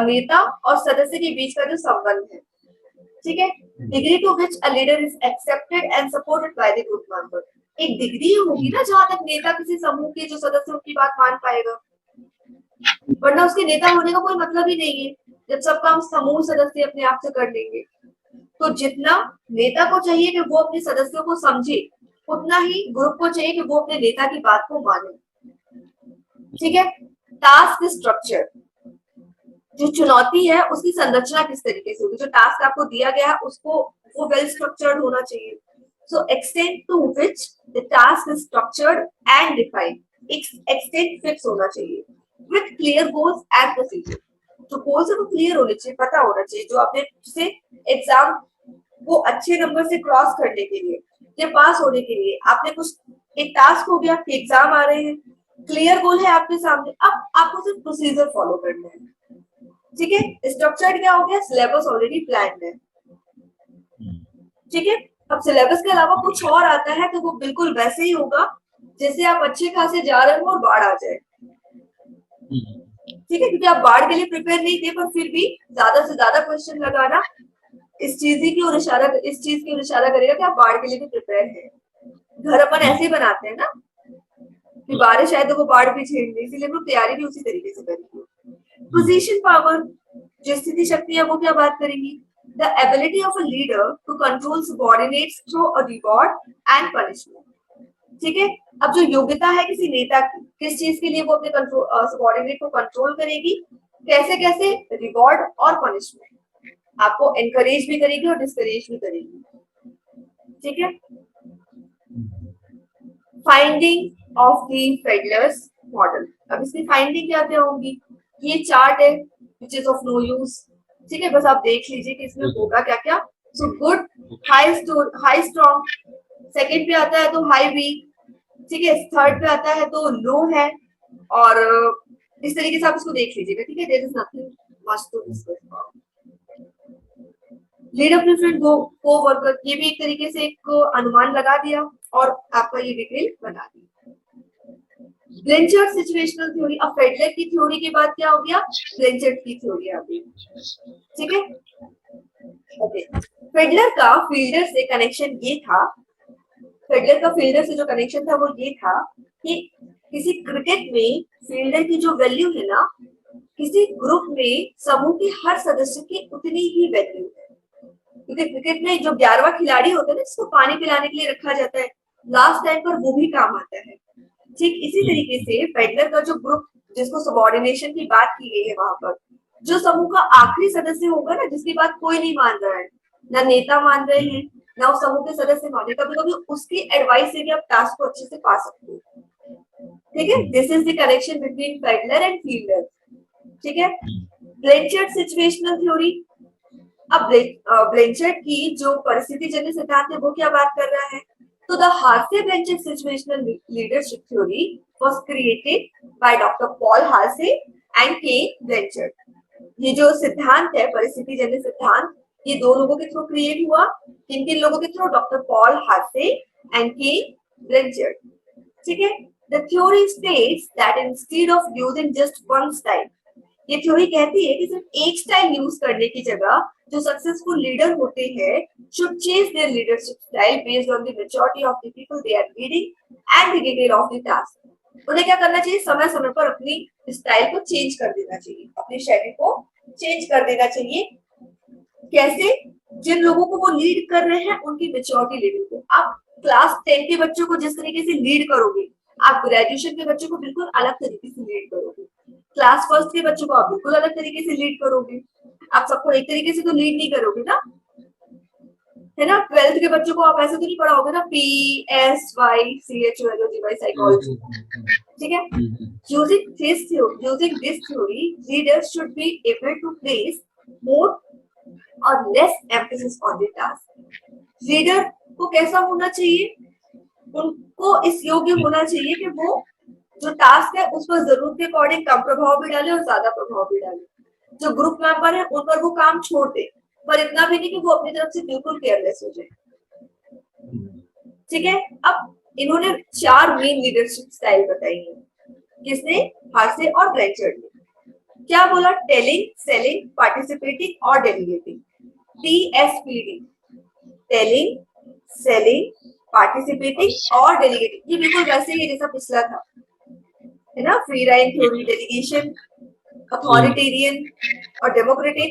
नेता और सदस्य के बीच का जो संबंध है। ठीक है, degree to which a leader is accepted and supported by the group member, एक डिग्री होगी ना जहां तक नेता किसी समूह के जो सदस्य उनकी बात मान पाएगा, वरना उसके नेता होने का कोई मतलब ही नहीं है जब सब काम समूह सदस्य अपने आप से कर लेंगे। तो जितना नेता को चाहिए कि वो अपने सदस्यों को समझे, उतना ही ग्रुप को चाहिए कि वो अपने नेता की बात को माने। ठीक है, टास्क स्ट्रक्चर, जो चुनौती है उसकी संरचना किस तरीके से होगी, जो टास्क आपको दिया गया है उसको वो वेल स्ट्रक्चर्ड होना चाहिए। So extent to which the task is structured and defined, extent fix होना चाहिए with clear goals and procedure, जो गोल्स है वो क्लियर होने चाहिए, पता होना चाहिए, जो आपने जैसे एग्जाम वो अच्छे नंबर से क्रॉस करने के लिए या पास होने के लिए आपने कुछ एक टास्क हो गया कि एग्जाम आ रहे हैं, क्लियर गोल है आपके सामने, अब आपको सिर्फ प्रोसीजर फॉलो करना है। ठीक है, स्ट्रक्चर्ड क्या हो गया, सिलेबस ऑलरेडी प्लान्ड है। ठीक है, अब सिलेबस के अलावा कुछ और आता है तो वो बिल्कुल वैसे ही होगा जैसे आप अच्छे खासे जा रहे हो और बाढ़ आ जाए। ठीक है, क्योंकि आप बाढ़ के लिए प्रिपेयर नहीं थे, पर फिर भी ज्यादा से ज्यादा क्वेश्चन लगाना इस चीज की ओर इशारा करेगा कि आप बाढ़ के लिए भी प्रिपेयर है। घर अपन ऐसे ही बनाते हैं ना कि बारिश आए तो वो बाढ़ भी झेल ले, इसीलिए हम तैयारी भी उसी तरीके से करेंगे। पोजीशन पावर, जो स्थिति शक्ति है वो क्या बात करेंगी, the ability of a leader to control subordinates through a reward and punishment. ठीक है, अब जो योग्यता है किसी नेता की, किस चीज के लिए वो अपने सबऑर्डिनेट को कंट्रोल करेगी, कैसे कैसे, रिवॉर्ड और पनिशमेंट, आपको एनकरेज भी करेगी और डिस्करेज भी करेगी। ठीक है, फाइंडिंग ऑफ द फेडलर्स मॉडल, अब इसकी फाइंडिंग क्या क्या होगी, ये चार्ट है which is of no use। ठीक है, बस आप देख लीजिए कि इसमें होगा क्या क्या। So good, high strong, second पे आता है तो हाई वीक, ठीक है, थर्ड पे आता है तो लो है, और इस तरीके से आप इसको देख लीजिएगा। ठीक है, there is nothing much to discuss about. Leader preference को वर्कर, ये भी एक तरीके से एक अनुमान लगा दिया और आपका ये डिटेल बना दी। ब्लेंचर्ड सिचुएशनल थ्योरी, अब फेडलर की थ्योरी के बाद क्या हो गया, ब्लेंचर्ड की थ्योरी आ गई। ठीक है, ओके, फेडलर का फील्डर से कनेक्शन ये था, फेडलर का फील्डर से जो कनेक्शन था वो ये था कि किसी क्रिकेट में फील्डर की जो वैल्यू है ना, किसी ग्रुप में समूह के हर सदस्य की उतनी ही वैल्यू है, क्योंकि क्रिकेट में जो 11वां खिलाड़ी होता है ना, जिसको पानी पिलाने के लिए रखा जाता है, लास्ट टाइम पर वो भी काम आता है। ठीक इसी तरीके से फेडलर का जो ग्रुप, जिसको सबऑर्डिनेशन की बात की गई है, वहां पर जो समूह का आखिरी सदस्य होगा ना, जिसकी बात कोई नहीं मान रहा है, ना नेता मान रहे हैं, ना समूह के सदस्य माने, कभी कभी उसकी एडवाइस से भी आप टास्क को अच्छे से पा सकते हो। ठीक है, this is the connection between peddler and fielder. ठीक है, ब्लेंचर्ड सिचुएशनल थ्योरी। अब ब्लेंचर्ड की जो परिस्थिति जन्य सिद्धांत है वो क्या बात कर रहा है, तो the Hersey Blanchard situational leadership theory was created by doctor Paul Hersey and K Blanchard. ये जो सिद्धांत है परिस्थिति जन्य सिद्धांत, ये दो लोगों के थ्रू क्रिएट हुआ। किन किन लोगों के through, doctor Paul Hersey and K ब्लेंचर्ड। ठीक है, the theory states that instead of using just one style, ये थ्योरी कहती है कि सिर्फ एक स्टाइल यूज करने की जगह जो सक्सेसफुल लीडर होते हैं should change their leadership style based on the maturity of the people they are leading and the detail of the task. उन्हें क्या करना चाहिए, समय समय पर अपनी स्टाइल को चेंज कर देना चाहिए, अपनी शैली को चेंज कर देना चाहिए। कैसे, जिन लोगों को वो लीड कर रहे हैं उनकी मेच्योरिटी लेवल को। आप क्लास 10 के बच्चों को जिस तरीके से लीड करोगे, आप ग्रेजुएशन के बच्चों को बिल्कुल अलग तरीके से लीड करोगे। क्लास फर्स्ट के बच्चों को आप बिल्कुल अलग तरीके से लीड करोगे। आप सबको एक तरीके से तो लीड नहीं करोगे ना, है ना। 12th के बच्चों को आप ऐसे तो नहीं पढ़ाओगे ना, PSYCHOLOGY साइकोलॉजी। ठीक है, using this theory leaders should be able to place more or less emphasis on the task। Leader को कैसा होना चाहिए, उनको इस योग्य होना चाहिए कि वो जो टास्क है उस पर जरूरत के अकॉर्डिंग कम प्रभाव भी डाले और ज्यादा प्रभाव भी डाले। जो ग्रुप मेंबर है उन पर वो काम छोड़ दे, पर इतना भी नहीं कि वो अपनी तरफ से बिल्कुल केयरलेस हो जाए। ठीक है, अब इन्होंने 4 मेन लीडरशिप स्टाइल बताई है, किसने, हार्से और ब्लेंचर्ड ने। क्या बोला, टेलिंग, सेलिंग, पार्टिसिपेटिंग और delegating. TSPD, telling, selling, participating और डेलीगेटिंग। ये बिल्कुल वैसे ही जैसा पिछला था, है ना, free ride theory, delegation, authoritarian और डेमोक्रेटिक।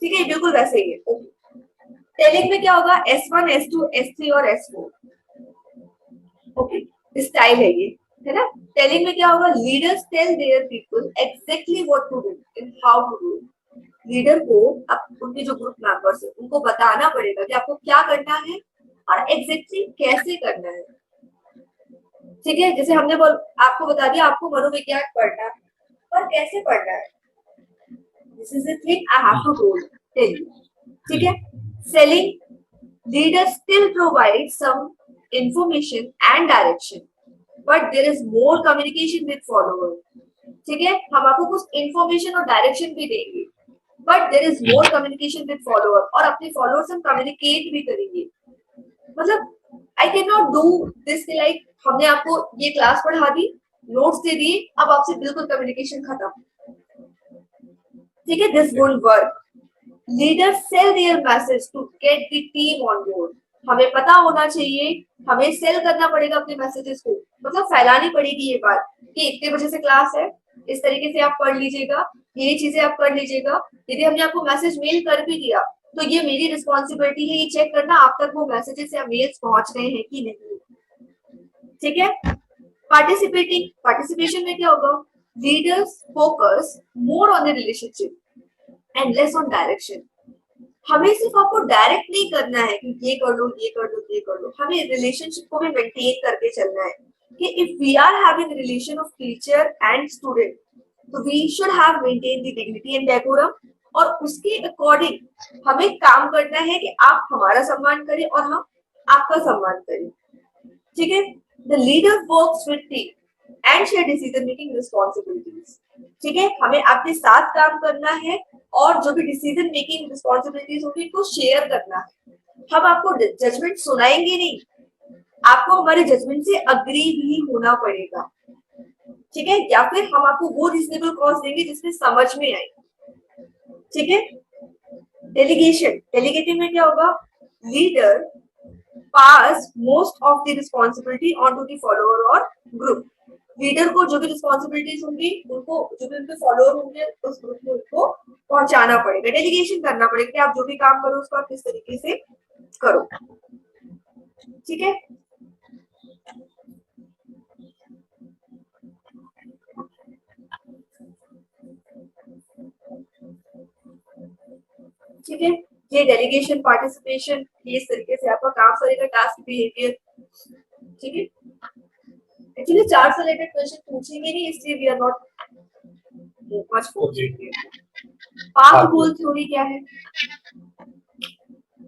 ठीक है, बिल्कुल वैसे ही है। टेलिंग में क्या होगा, S1, S2, S3 और S4। ओके, स्टाइल है ये, है ना। टेलिंग में क्या होगा, leaders tell their people exactly what to do and how to do. Leader को अब उनके जो ग्रुप मेंबर्स है उनको बताना पड़ेगा कि आपको क्या करना है और एग्जैक्टली कैसे करना है। ठीक है, जैसे हमने आपको बता दिया आपको मनोविज्ञान पढ़ना है, पर कैसे पढ़ना है, this is the thing I have to tell you. ठीक है, selling, leaders still provide some information and direction, but there is more communication with followers। ठीक है, हम आपको कुछ information और direction भी देंगे, but there is more communication with followers, और अपने followers हम communicate भी करेंगे। मतलब I cannot do this like हमने आपको ये क्लास पढ़ा दी, नोट्स दे दिए, अब आपसे बिल्कुल कम्युनिकेशन खत्म। ठीक है, this won't work. Leaders sell their message to get the team on board. हमें पता होना चाहिए, हमें सेल करना पड़ेगा अपने मैसेजेस को, मतलब फैलानी पड़ेगी ये बात कि इतने बजे से क्लास है, इस तरीके से आप पढ़ लीजिएगा, ये चीजें आप कर लीजिएगा। यदि हमने आपको मैसेज मेल कर भी दिया तो ये मेरी रिस्पॉन्सिबिलिटी है ये चेक करना आप तक वो मैसेजेस या मेल्स पहुंच रहे हैं कि नहीं। ठीक है, पार्टिसिपेटिंग, पार्टिसिपेशन में क्या होगा, leaders focus more on the relationship and less on direction. हमें सिर्फ आपको डायरेक्ट नहीं करना है कि ये कर लो, ये कर लो, ये कर लो, हमें रिलेशनशिप को भी मेंटेन करके चलना है कि if we are having relation of teacher and student तो we should have maintain the dignity and decorum, और उसके अकॉर्डिंग हमें काम करना है कि आप हमारा सम्मान करें और हम आपका सम्मान करें। ठीक है, the leader works with team and share decision making responsibilities. ठीक है, हमें आपके साथ काम करना है और जो भी डिसीजन मेकिंग रिस्पांसिबिलिटीज होगी उनको शेयर करना है। हम आपको जजमेंट सुनाएंगे नहीं, आपको हमारे जजमेंट से अग्री भी होना पड़ेगा। ठीक है, या फिर हम आपको वो रीजनेबल कॉस्ट देंगे जिसमें समझ में आए। ठीक है, डेलीगेशन, डेलीगेटिंग में क्या होगा, leader pass most of the responsibility on to the follower और ग्रुप। लीडर को जो भी रिस्पांसिबिलिटीज होंगी उनको, जो भी उनके फॉलोअर होंगे उस ग्रुप में उनको पहुंचाना पड़ेगा, डेलीगेशन करना पड़ेगा कि आप जो भी काम करो उसको आप किस तरीके से करो। ठीक है, ठीक है, ये डेलीगेशन, पार्टिसिपेशन, ये इस तरीके से आपका काम करेगा, टास्क, बिहेवियर। ठीक है, एक्चुअली 4 से रिलेटेड क्वेश्चन पूछेंगे नहीं, इसलिए we are not much focused. Path goal theory क्या है?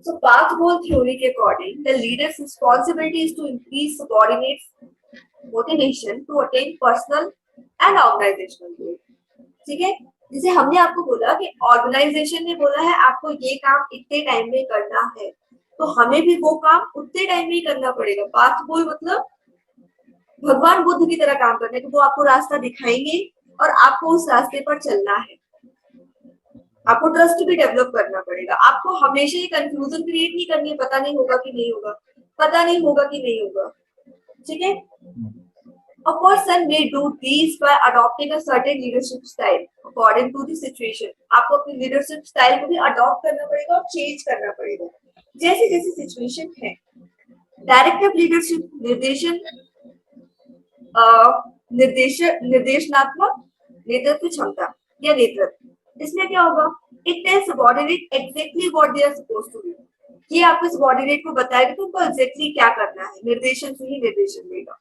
So path goal theory के according, the leader's responsibility is to increase subordinates' motivation to attain personal and organizational goal. ठीक है, जैसे हमने आपको बोला कि ऑर्गेनाइजेशन ने बोला है आपको ये काम इतने टाइम में करना है, तो हमें भी वो काम उतने टाइम में ही करना पड़ेगा। पाथ गोल मतलब भगवान बुद्ध की तरह काम करना है कि वो आपको रास्ता दिखाएंगे और आपको उस रास्ते पर चलना है। आपको ट्रस्ट भी डेवलप करना पड़ेगा। आपको हमेशा ये कंफ्यूजन क्रिएट नहीं करनी है, पता नहीं होगा कि नहीं होगा, पता नहीं होगा कि नहीं होगा। ठीक है, a person may do these by adopting a certain leadership style according to the situation. आपको अपनी लीडरशिप स्टाइल को भी अडॉप्ट करना पड़ेगा और चेंज करना पड़ेगा जैसे जैसे सिचुएशन है। डायरेक्टिव लीडरशिप निर्देशन, निर्देशनात्मक नेतृत्व क्षमता या नेतृत्व। इसमें क्या होगा? It tells subordinate exactly what they are supposed to do. ये आपको सबऑर्डिनेट को बताएगा कि उनको एग्जैक्टली क्या करना है, निर्देशन से ही निर्देशन देगा।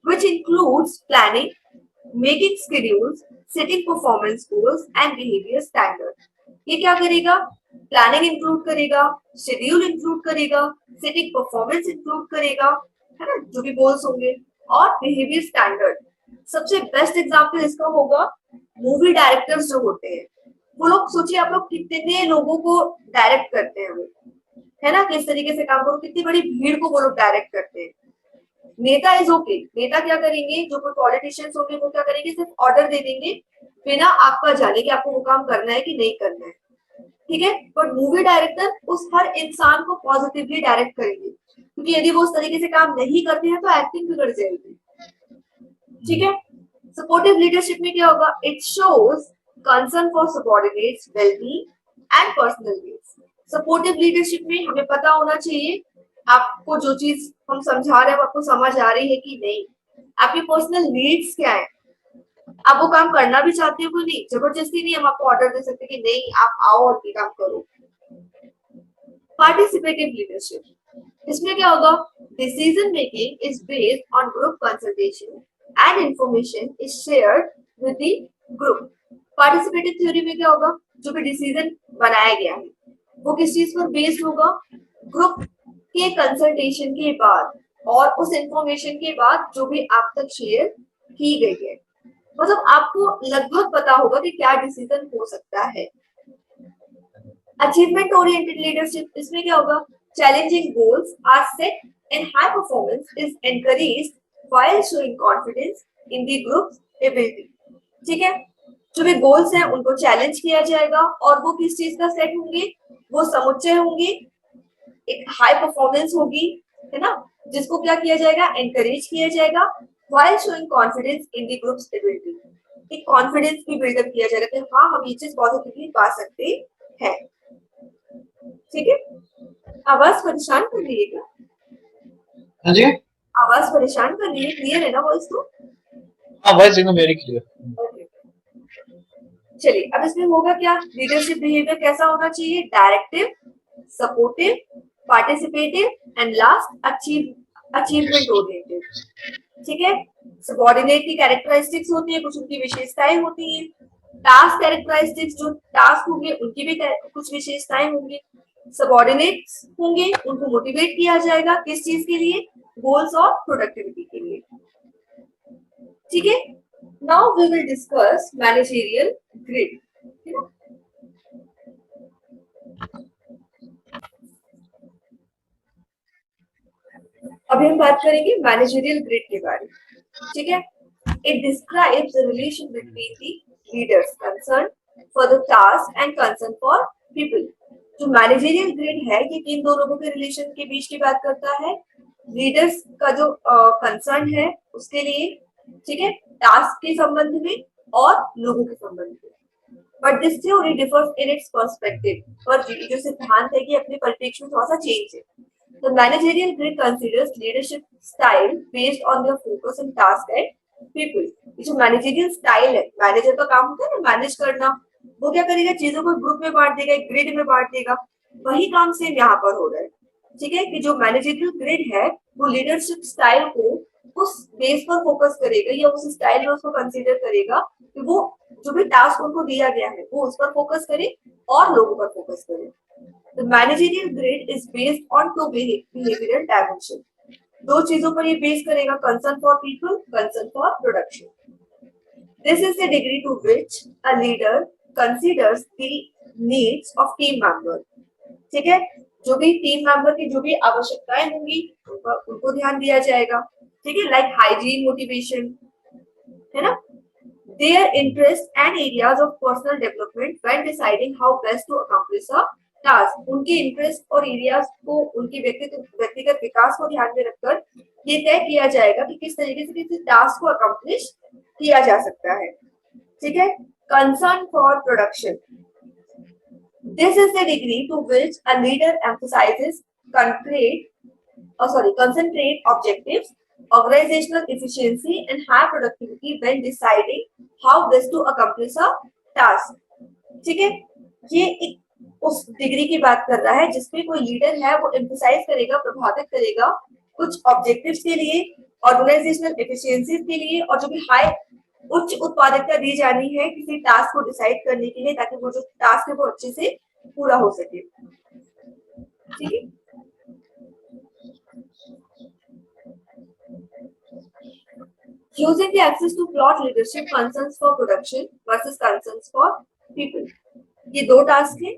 Which includes planning, making schedules, setting performance goals and behavior standards. ये क्या करेगा? प्लानिंग इंक्लूड करेगा, शेड्यूल इंक्लूड करेगा, सेटिंग परफॉर्मेंस इंक्लूड करेगा, है ना, जो भी गोल्स होंगे, और बिहेवियर स्टैंडर्ड। सबसे बेस्ट एग्जांपल इसका होगा मूवी डायरेक्टर्स जो होते हैं, वो लोग सोचिए आप लोग कितने लोगों को डायरेक्ट करते हैं, वो है ना, किस तरीके से काम करो, कितनी बड़ी भीड़ को वो लोग डायरेक्ट करते हैं। नेता इज ओके, नेता क्या करेंगे, जो कोई पॉलिटिशियंस होंगे वो क्या करेंगे, सिर्फ ऑर्डर दे देंगे बिना आपका जाने कि आपको वो काम करना है कि नहीं करना है। ठीक है, बट मूवी डायरेक्टर उस हर इंसान को पॉजिटिवली डायरेक्ट करेंगे, क्योंकि यदि वो उस तरीके से काम नहीं करते हैं तो एक्टिंग बिगड़ जाएगी। ठीक है, सपोर्टिव लीडरशिप में क्या होगा? It shows concern for subordinates wellbeing and personal needs. Supportive leadership में हमें पता होना चाहिए आपको जो चीज हम समझा रहे हैं वो आपको समझ आ रही है कि नहीं, आपकी पर्सनल नीड्स क्या है, आप वो काम करना भी चाहते हो कि नहीं। जबरदस्ती नहीं हम आपको ऑर्डर दे सकते कि नहीं आप आओ और ये काम करो। पार्टिसिपेटिव लीडरशिप, इसमें क्या होगा? Decision making is based on group consultation and information is shared with the group. Participative theory में क्या होगा? जो भी डिसीजन बनाया गया है वो किस चीज पर बेस्ड होगा? ग्रुप के कंसल्टेशन के बाद और उस इंफॉर्मेशन के बाद जो भी आप तक शेयर की गई है, मतलब आपको लगभग पता होगा कि क्या डिसीजन हो सकता है। अचीवमेंट ओरिएंटेड लीडरशिप, इसमें क्या होगा? Challenging goals are set and high performance is encouraged while showing confidence in the group's ability. ठीक है, जो भी गोल्स हैं उनको चैलेंज किया जाएगा और वो किस चीज का सेट होंगे? वो समुच्चय होंगे, एक हाई परफॉर्मेंस होगी, है ना, जिसको क्या किया जाएगा? एनकरेज किया जाएगा while showing confidence in the group's ability. एक कॉन्फिडेंस भी बिल्डअप किया जाएगा कि हाँ हम ये चीज पॉजिटिवली पा सकते हैं। ठीक है, आवाज परेशान कर रही है क्या? हाँ जी, आवाज परेशान कर रही है? क्लियर है ना वॉइस? तो हाँ वॉइस एकदम वेरी क्लियर। चलिए, अब इसमें होगा क्या? लीडरशिप बिहेवियर कैसा होना चाहिए? Directive, supportive, participative and last achievement oriented. ठीक है, सबऑर्डिनेट की कैरेक्टरिस्टिक्स होती है, कुछ उनकी विशेषताएं होती हैं। टास्क कैरेक्टरिस्टिक्स, जो टास्क होंगे उनकी भी कुछ विशेषताएं होंगी। सबऑर्डिनेट्स होंगे, उनको मोटिवेट किया जाएगा किस चीज के लिए? गोल्स और प्रोडक्टिविटी के लिए। ठीक है, now we will discuss managerial grid. अभी हम बात करेंगे मैनेजरियल ग्रिड के बारे में। ठीक है, it describes the relation between the leaders concern for the task and concern for people. जो मैनेजरियल ग्रिड है ये किन दो लोगों के रिलेशन के बीच की बात करता है? लीडर्स का जो कंसर्न है उसके लिए, ठीक है, टास्क के संबंध में और लोगों के संबंध में। But this theory differs in its perspective, और जो सिद्धांत है कि अपने परिप्रेक्ष्य में थोड़ा सा चेंज है। The managerial grid considers leadership style based on their focus and task and people. ये जो मैनेजरियल स्टाइल है, मैनेजर का काम होता है ना मैनेज करना, वो क्या करेगा? चीजों को ग्रुप में बांट देगा, एक ग्रिड में बांट देगा वही काम सेम यहाँ पर हो रहा है, ठीक है, कि जो मैनेजरियल ग्रिड है वो लीडरशिप स्टाइल को उस बेस पर फोकस करेगा या उस स्टाइल में उसको कंसीडर करेगा कि वो जो भी टास्क उनको दिया गया है वो उस पर फोकस करे और लोगों पर फोकस करे। The managerial grade is based on two behavioral dimensions. दो चीजों पर ये बेस करेगा, concern for people, concern for production. This is the degree to which a leader considers the needs of team member. ठीक है, जो भी टीम मेंबर की जो भी आवश्यकताएं होंगी उनको ध्यान दिया जाएगा, ठीक है, लाइक हाइजीन, मोटिवेशन, है ना, their interests and areas of personal development when deciding how best to accomplish a task. उनके इंटरेस्ट और एरियाज को, उनके व्यक्तिगत विकास को ध्यान में रखकर ये तय किया जाएगा कि किस तरीके से किसी टास्क को अकम्प्लिश किया जा सकता है, ठीक है। Concern for production, this is the degree to which a leader emphasizes concentrate objectives, organizational efficiency and high productivity when deciding how best to accomplish a task. ठीक है, ये एक उस डिग्री की बात कर रहा है जिसमें कोई लीडर है वो एम्फसाइज करेगा, प्रभावित करेगा कुछ ऑब्जेक्टिव्स के लिए, ऑर्गेनाइजेशनल एफिशिएंसीज के लिए, और जो भी हाई उच्च उत्पादकता दी जानी है किसी टास्क को डिसाइड करने के लिए, ताकि वो जो टास्क है वो अच्छे से पूरा हो सके, ठीक है। Using the access to plot leadership, concerns for production versus concerns for people. ये दो टास्क हैं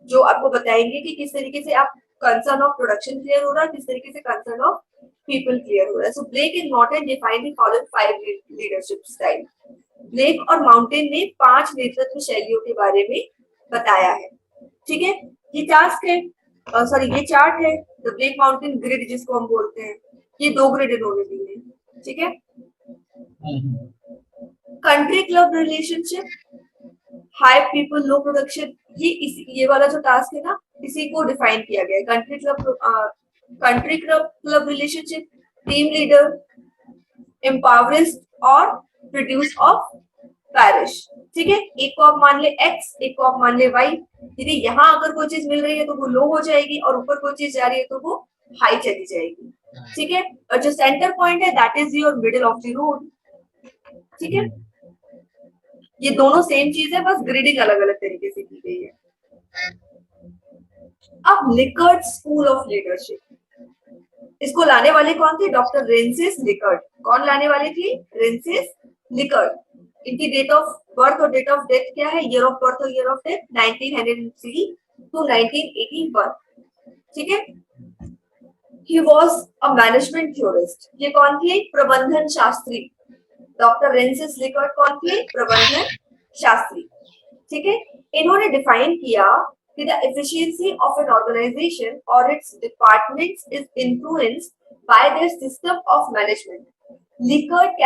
जो आपको बताएंगे कि किस तरीके से आप कंसर्न ऑफ प्रोडक्शन क्लियर हो रहा है, किस तरीके से कंसर्न ऑफ पीपल क्लियर हो रहा है। So Blake and Mouton define the following 5 leadership style. Blake और माउंटेन ने 5 नेतृत्व शैलियों के बारे में बताया है, ठीक है। ये टास्क है, ये चार्ट है, द ब्लेक माउंटेन ग्रिड जिसको हम बोलते हैं, ये 2 ग्रिड इन्होंने दी है, ठीक है। Country club relationship, high people low production, ये वाला जो टास्क है ना, इसी को डिफाइन किया गया है। Country club relationship, team leader, impoverished और प्रोड्यूस ऑफ पैरिश, ठीक है। एक को आप मान ले एक्स, एक को आप मान ले वाई। यदि यहाँ अगर कोई चीज मिल रही है तो वो लो हो जाएगी और ऊपर कोई चीज जा रही है तो वो हाई चली जाएगी, ठीक है। और जो सेंटर पॉइंट है that is your middle of the road, ठीक है। ये दोनों सेम चीज है, बस ग्रेडिंग अलग अलग तरीके से की गई है। अब लिकर्ट स्कूल ऑफ लीडरशिप, इसको लाने वाले कौन थे? Doctor Rensis Likert. कौन लाने वाले थे? Rensis Likert. इनकी डेट ऑफ बर्थ और डेट ऑफ डेथ क्या है? ईयर ऑफ बर्थ और ईयर ऑफ डेथ 1903 to 1981, ठीक है। He was a management theorist. ये कौन थे? प्रबंधन शास्त्री। डॉक्टर रेंसिस लिकर्ट कौन थे? प्रबंधन शास्त्री, ठीक है। इन्होंने डिफाइन किया कि the efficiency of an organization or its departments is influenced by their system of management. Likert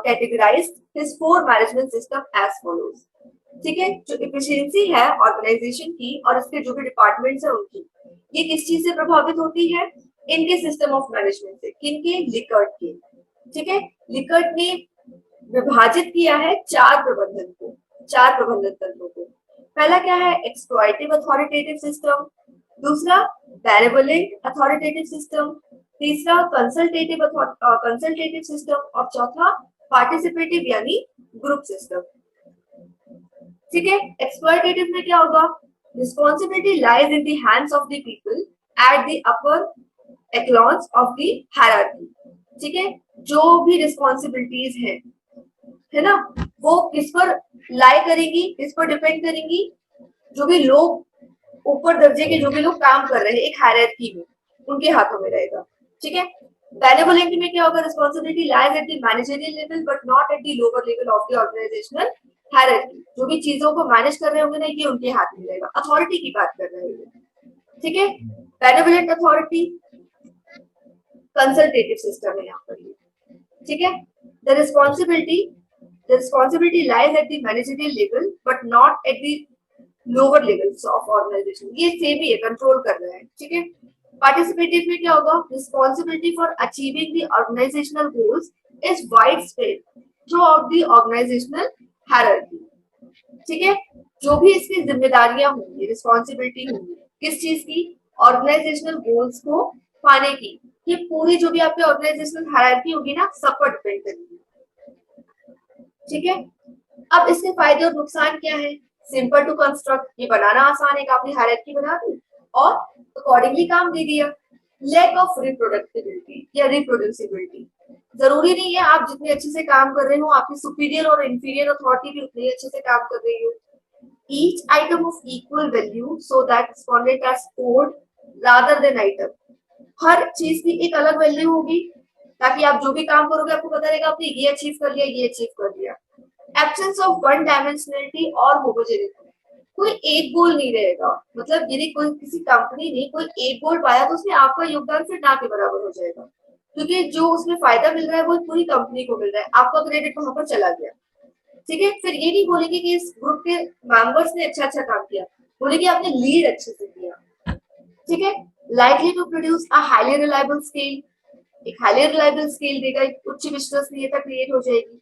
categorized his 4 management system as follows, ठीक है। जो efficiency है ऑर्गेनाइजेशन की और इसके जो भी डिपार्टमेंट्स है उनकी, ये किस चीज से प्रभावित होती है? इनके सिस्टम ऑफ मैनेजमेंट से। किनके? लिकर्ट के, ठीक है। लिकर्ट ने विभाजित किया है 4 प्रबंधन तंत्रों को। पहला क्या है? एक्सप्लॉइटिव अथॉरिटेटिव सिस्टम, दूसरा बेनेवोलेंट अथॉरिटेटिव सिस्टम, तीसरा कंसल्टेटिव सिस्टम और चौथा पार्टिसिपेटिव यानी ग्रुप सिस्टम, ठीक है। एक्सप्लॉइटेटिव में क्या होगा? Responsibility lies in the hands of the people at the upper echelons of the hierarchy, ठीक है। जो भी रिस्पॉन्सिबिलिटीज है ना, वो किस पर लाई करेंगी, किस पर डिपेंड करेंगी? जो भी लोग ऊपर दर्जे के जो भी लोग काम कर रहे हैं एक हायरार्की में, उनके हाथों में रहेगा, ठीक है। बेनेवोलेंट में क्या होगा? Responsibility lies at the managerial level but not at the lower level of the organisational hierarchy. जो भी चीजों को मैनेज कर रहे होंगे ना, ये उनके हाथ में रहेगा। अथॉरिटी की बात कर रहे हैं, ठीक है। बेनेवोलेंट अथॉरिटी, कंसल्टेटिव सिस्टम है यहाँ पर, ठीक है। The responsibility lies at the managerial level but not at the lower levels of organization. ये सेम ही है, कंट्रोल कर रहा है, ठीक है। पार्टिसिपेटिव में क्या होगा? Responsibility for achieving the organizational goals is widespread throughout the organizational hierarchy, ठीक है। जो भी इसकी जिम्मेदारियां होंगी, रिस्पॉन्सिबिलिटी होंगी, किस चीज की? ऑर्गेनाइजेशनल गोल्स को पाने की। ये पूरी जो भी आपकी ऑर्गेनाइजेशनल हायरार्की होगी ना, सब पर डिपेंड करेगी। ठीक है, अब इसके फायदे और नुकसान क्या है? सिंपल टू कंस्ट्रक्ट, ये बनाना आसान है, आपने हायरार्की बना दी और अकॉर्डिंगली काम दे दिया। लैक ऑफ रिप्रोडक्टिबिलिटी या रिप्रोड्यूसिबिलिटी, जरूरी नहीं है आप जितने अच्छे से काम कर रहे हो आपकी सुपीरियर और इंफीरियर अथॉरिटी भी उतनी अच्छे से काम कर रही हो। Each item of equal value so that respondent are scored rather than item, हर चीज की एक अलग वैल्यू होगी ताकि आप जो भी काम करोगे आपको पता रहेगा आपने ये अचीव कर लिया, ये अचीव कर लिया। एब्सेंस ऑफ वन डायमेंशनलिटी और होमोजेनिटी, कोई एक गोल नहीं रहेगा, मतलब यदि कोई किसी कंपनी ने कोई एक गोल पाया तो उसमें आपका योगदान फिर ना के बराबर हो जाएगा, क्योंकि जो उसमें फायदा मिल रहा है वो पूरी कंपनी को मिल रहा है, आपका क्रेडिट वहां पर चला गया। ठीक है, फिर ये नहीं बोलेंगे कि इस ग्रुप के मेंबर्स ने अच्छा अच्छा काम किया, बोलेंगे आपने लीड अच्छे से किया। ठीक है, likely to produce a highly reliable scale, एक हाईली रिलायबल स्केल देगा, एक उच्च विश्वसनीयता क्रिएट हो जाएगी।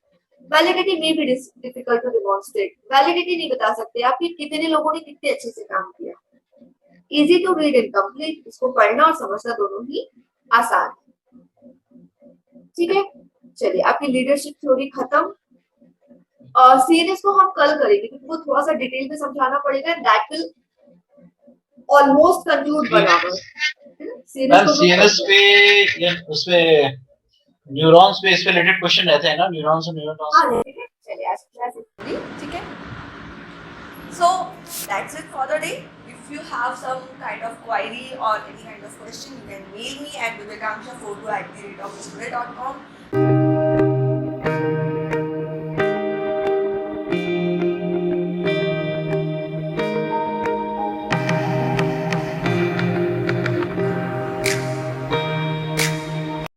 वैलिडिटी में भी डिफिकल्ट टू डेमोंस्ट्रेट, वैलिडिटी नहीं बता सकते आप कि कितने लोगों ने कितने अच्छे से काम किया। Easy to read and complete, इसको पढ़ना और समझना दोनों ही आसान है। ठीक है, चलिए आपकी लीडरशिप थ्योरी खत्म। और सीरीज को हम कल करेंगे क्योंकि वो थोड़ा सा डिटेल में समझाना पड़ेगा, that will almost conclude one hour. Ma'am CNS पे या उसपे न्यूरॉन्स पे इस पे रिलेटेड क्वेश्चन रहते हैं ना, न्यूरॉन्स और न्यूरोट्रांसमीटर। चलिए आज क्लास पूरी। ठीक है, so that's it for the day. If you have some kind of query or any kind of question, you can mail me at vivekanksha42@gmail.com